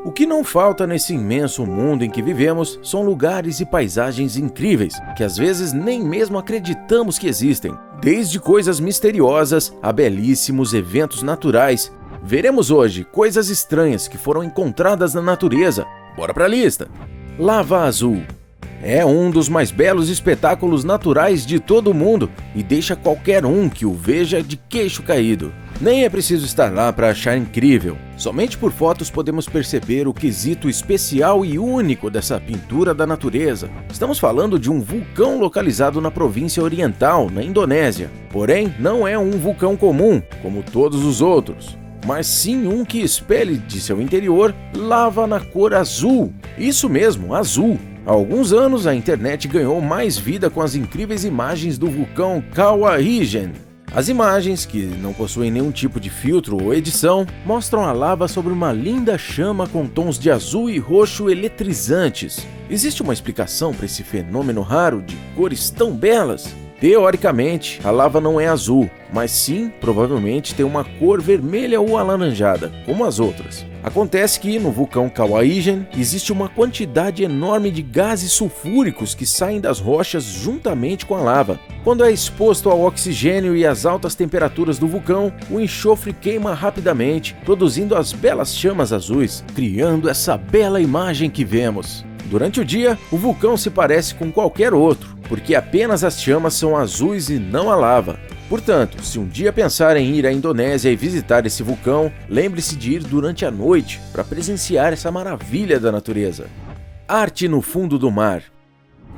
O que não falta nesse imenso mundo em que vivemos são lugares e paisagens incríveis, que às vezes nem mesmo acreditamos que existem. Desde coisas misteriosas a belíssimos eventos naturais. Veremos hoje coisas estranhas que foram encontradas na natureza. Bora pra lista! Lava azul. É um dos mais belos espetáculos naturais de todo o mundo e deixa qualquer um que o veja de queixo caído. Nem é preciso estar lá para achar incrível. Somente por fotos podemos perceber o quesito especial e único dessa pintura da natureza. Estamos falando de um vulcão localizado na província oriental, na Indonésia. Porém, não é um vulcão comum, como todos os outros, mas sim um que expele de seu interior lava na cor azul. Isso mesmo, azul. Há alguns anos, a internet ganhou mais vida com as incríveis imagens do vulcão Kawahijen. As imagens, que não possuem nenhum tipo de filtro ou edição, mostram a lava sobre uma linda chama com tons de azul e roxo eletrizantes. Existe uma explicação para esse fenômeno raro de cores tão belas? Teoricamente, a lava não é azul, mas sim, provavelmente, tem uma cor vermelha ou alaranjada, como as outras. Acontece que, no vulcão Kawahijen, existe uma quantidade enorme de gases sulfúricos que saem das rochas juntamente com a lava. Quando é exposto ao oxigênio e às altas temperaturas do vulcão, o enxofre queima rapidamente, produzindo as belas chamas azuis, criando essa bela imagem que vemos. Durante o dia, o vulcão se parece com qualquer outro, porque apenas as chamas são azuis e não a lava. Portanto, se um dia pensar em ir à Indonésia e visitar esse vulcão, lembre-se de ir durante a noite para presenciar essa maravilha da natureza. Arte no fundo do mar.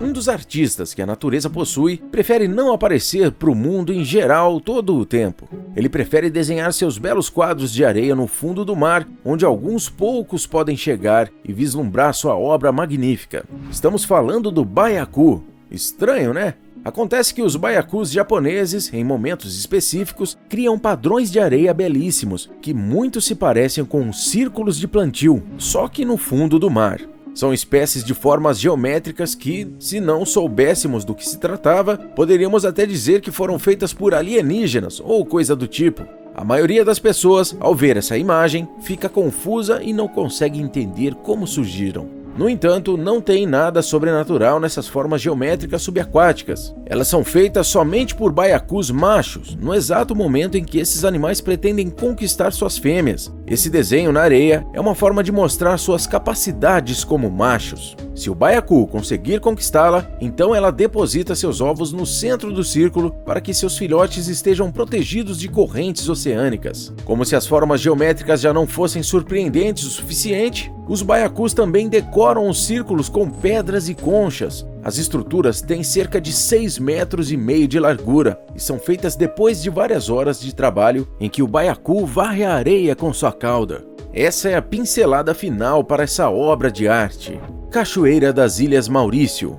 Um dos artistas que a natureza possui prefere não aparecer para o mundo em geral todo o tempo. Ele prefere desenhar seus belos quadros de areia no fundo do mar, onde alguns poucos podem chegar e vislumbrar sua obra magnífica. Estamos falando do baiacu. Estranho, né? Acontece que os baiacus japoneses, em momentos específicos, criam padrões de areia belíssimos, que muito se parecem com círculos de plantio, só que no fundo do mar. São espécies de formas geométricas que, se não soubéssemos do que se tratava, poderíamos até dizer que foram feitas por alienígenas ou coisa do tipo. A maioria das pessoas, ao ver essa imagem, fica confusa e não consegue entender como surgiram. No entanto, não tem nada sobrenatural nessas formas geométricas subaquáticas. Elas são feitas somente por baiacus machos, no exato momento em que esses animais pretendem conquistar suas fêmeas. Esse desenho na areia é uma forma de mostrar suas capacidades como machos. Se o baiacu conseguir conquistá-la, então ela deposita seus ovos no centro do círculo para que seus filhotes estejam protegidos de correntes oceânicas. Como se as formas geométricas já não fossem surpreendentes o suficiente, os baiacus também decoram os círculos com pedras e conchas. As estruturas têm cerca de 6,5 metros de largura e são feitas depois de várias horas de trabalho em que o baiacu varre a areia com sua cauda. Essa é a pincelada final para essa obra de arte. Cachoeira das Ilhas Maurício.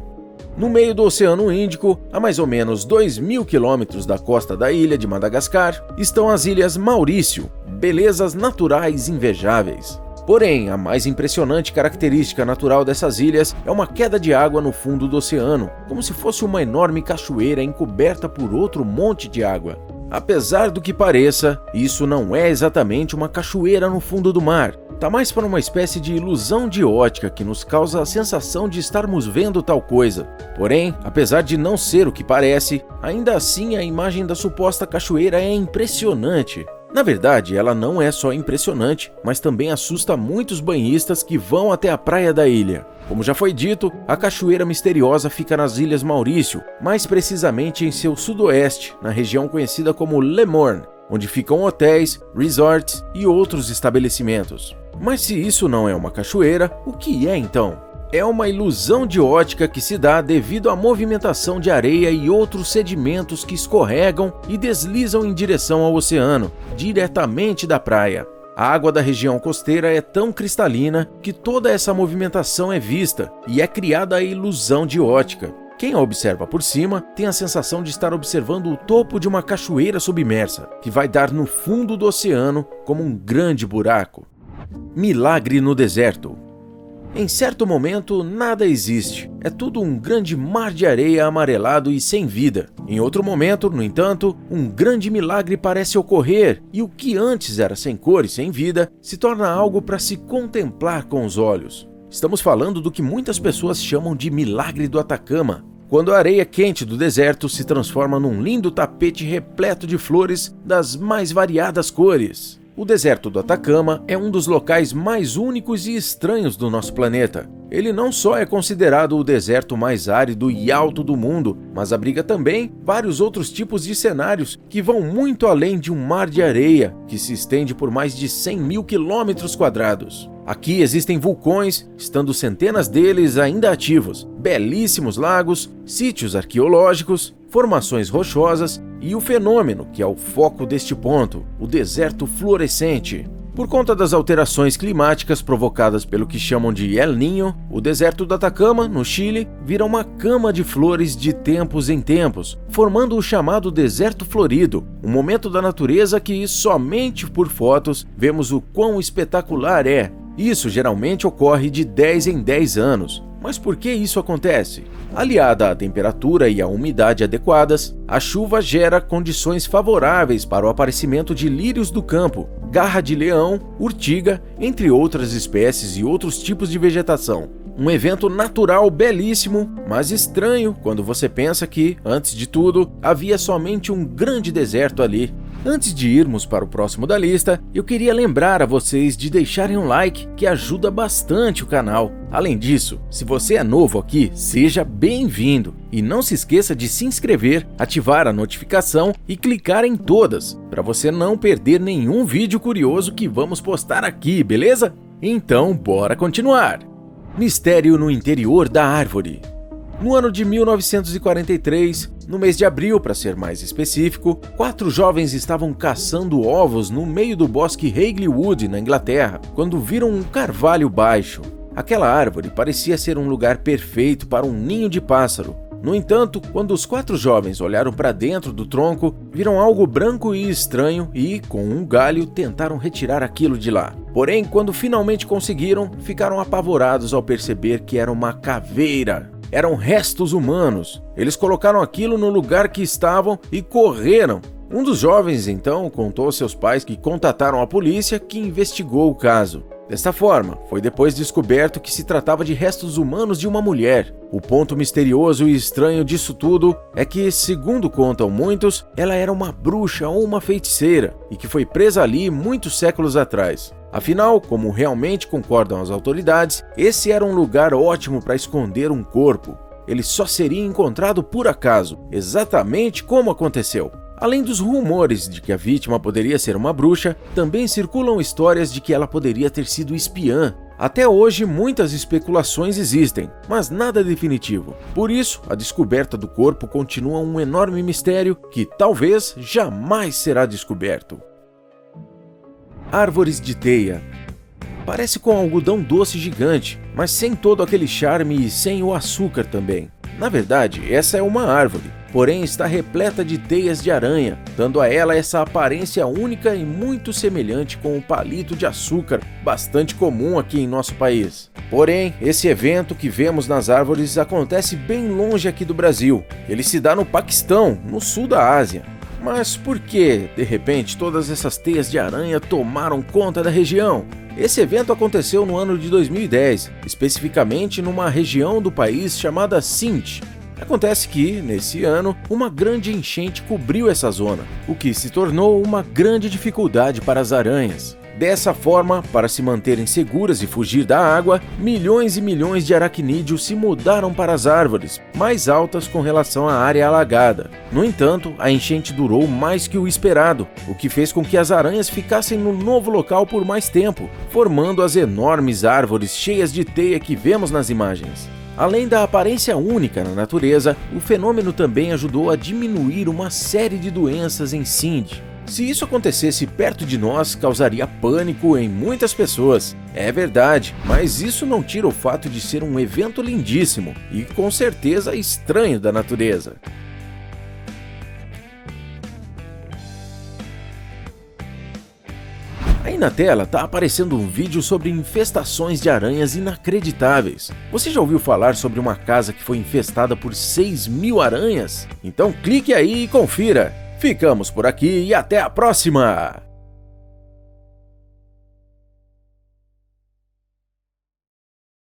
No meio do Oceano Índico, a mais ou menos 2.000 quilômetros da costa da ilha de Madagascar, estão as Ilhas Maurício, belezas naturais invejáveis. Porém, a mais impressionante característica natural dessas ilhas é uma queda de água no fundo do oceano, como se fosse uma enorme cachoeira encoberta por outro monte de água. Apesar do que pareça, isso não é exatamente uma cachoeira no fundo do mar. Tá mais para uma espécie de ilusão de ótica que nos causa a sensação de estarmos vendo tal coisa. Porém, apesar de não ser o que parece, ainda assim a imagem da suposta cachoeira é impressionante. Na verdade, ela não é só impressionante, mas também assusta muitos banhistas que vão até a praia da ilha. Como já foi dito, a Cachoeira Misteriosa fica nas Ilhas Maurício, mais precisamente em seu sudoeste, na região conhecida como Le Morne, onde ficam hotéis, resorts e outros estabelecimentos. Mas se isso não é uma cachoeira, o que é então? É uma ilusão de ótica que se dá devido à movimentação de areia e outros sedimentos que escorregam e deslizam em direção ao oceano, diretamente da praia. A água da região costeira é tão cristalina que toda essa movimentação é vista e é criada a ilusão de ótica. Quem a observa por cima tem a sensação de estar observando o topo de uma cachoeira submersa, que vai dar no fundo do oceano como um grande buraco. Milagre no deserto. Em certo momento, nada existe. É tudo um grande mar de areia amarelado e sem vida. Em outro momento, no entanto, um grande milagre parece ocorrer e o que antes era sem cor e sem vida se torna algo para se contemplar com os olhos. Estamos falando do que muitas pessoas chamam de milagre do Atacama, quando a areia quente do deserto se transforma num lindo tapete repleto de flores das mais variadas cores. O deserto do Atacama é um dos locais mais únicos e estranhos do nosso planeta. Ele não só é considerado o deserto mais árido e alto do mundo, mas abriga também vários outros tipos de cenários que vão muito além de um mar de areia que se estende por mais de 100 mil quilômetros quadrados. Aqui existem vulcões, estando centenas deles ainda ativos, belíssimos lagos, sítios arqueológicos, formações rochosas e o fenômeno que é o foco deste ponto, o deserto fluorescente. Por conta das alterações climáticas provocadas pelo que chamam de El Niño, o deserto do Atacama, no Chile, vira uma cama de flores de tempos em tempos, formando o chamado deserto florido, um momento da natureza que somente por fotos vemos o quão espetacular é. Isso geralmente ocorre de 10 em 10 anos. Mas por que isso acontece? Aliada à temperatura e à umidade adequadas, a chuva gera condições favoráveis para o aparecimento de lírios do campo, garra de leão, urtiga, entre outras espécies e outros tipos de vegetação. Um evento natural belíssimo, mas estranho quando você pensa que, antes de tudo, havia somente um grande deserto ali. Antes de irmos para o próximo da lista, eu queria lembrar a vocês de deixarem um like, que ajuda bastante o canal. Além disso, se você é novo aqui, seja bem-vindo. E não se esqueça de se inscrever, ativar a notificação e clicar em todas, para você não perder nenhum vídeo curioso que vamos postar aqui, beleza? Então, bora continuar! Mistério no interior da árvore. No ano de 1943, no mês de abril para ser mais específico, 4 jovens estavam caçando ovos no meio do bosque Hagleywood, na Inglaterra, quando viram um carvalho baixo. Aquela árvore parecia ser um lugar perfeito para um ninho de pássaro. No entanto, quando os 4 jovens olharam para dentro do tronco, viram algo branco e estranho e, com um galho, tentaram retirar aquilo de lá. Porém, quando finalmente conseguiram, ficaram apavorados ao perceber que era uma caveira. Eram restos humanos. Eles colocaram aquilo no lugar que estavam e correram. Um dos jovens, então, contou aos seus pais que contataram a polícia, que investigou o caso. Desta forma, foi depois descoberto que se tratava de restos humanos de uma mulher. O ponto misterioso e estranho disso tudo é que, segundo contam muitos, ela era uma bruxa ou uma feiticeira e que foi presa ali muitos séculos atrás. Afinal, como realmente concordam as autoridades, esse era um lugar ótimo para esconder um corpo. Ele só seria encontrado por acaso, exatamente como aconteceu. Além dos rumores de que a vítima poderia ser uma bruxa, também circulam histórias de que ela poderia ter sido espiã. Até hoje, muitas especulações existem, mas nada definitivo. Por isso, a descoberta do corpo continua um enorme mistério que talvez jamais será descoberto. Árvores de teia. Parece com algodão doce gigante, mas sem todo aquele charme e sem o açúcar também. Na verdade, essa é uma árvore, porém está repleta de teias de aranha, dando a ela essa aparência única e muito semelhante com o palito de açúcar, bastante comum aqui em nosso país. Porém, esse evento que vemos nas árvores acontece bem longe aqui do Brasil. Ele se dá no Paquistão, no sul da Ásia. Mas por que, de repente, todas essas teias de aranha tomaram conta da região? Esse evento aconteceu no ano de 2010, especificamente numa região do país chamada Sindh. Acontece que, nesse ano, uma grande enchente cobriu essa zona, o que se tornou uma grande dificuldade para as aranhas. Dessa forma, para se manterem seguras e fugir da água, milhões e milhões de aracnídeos se mudaram para as árvores, mais altas com relação à área alagada. No entanto, a enchente durou mais que o esperado, o que fez com que as aranhas ficassem no novo local por mais tempo, formando as enormes árvores cheias de teia que vemos nas imagens. Além da aparência única na natureza, o fenômeno também ajudou a diminuir uma série de doenças em Sindh. Se isso acontecesse perto de nós, causaria pânico em muitas pessoas. É verdade, mas isso não tira o fato de ser um evento lindíssimo e com certeza estranho da natureza. A na tela tá aparecendo um vídeo sobre infestações de aranhas inacreditáveis. Você já ouviu falar sobre uma casa que foi infestada por 6.000 aranhas? Então clique aí e confira. Ficamos por aqui e até a próxima!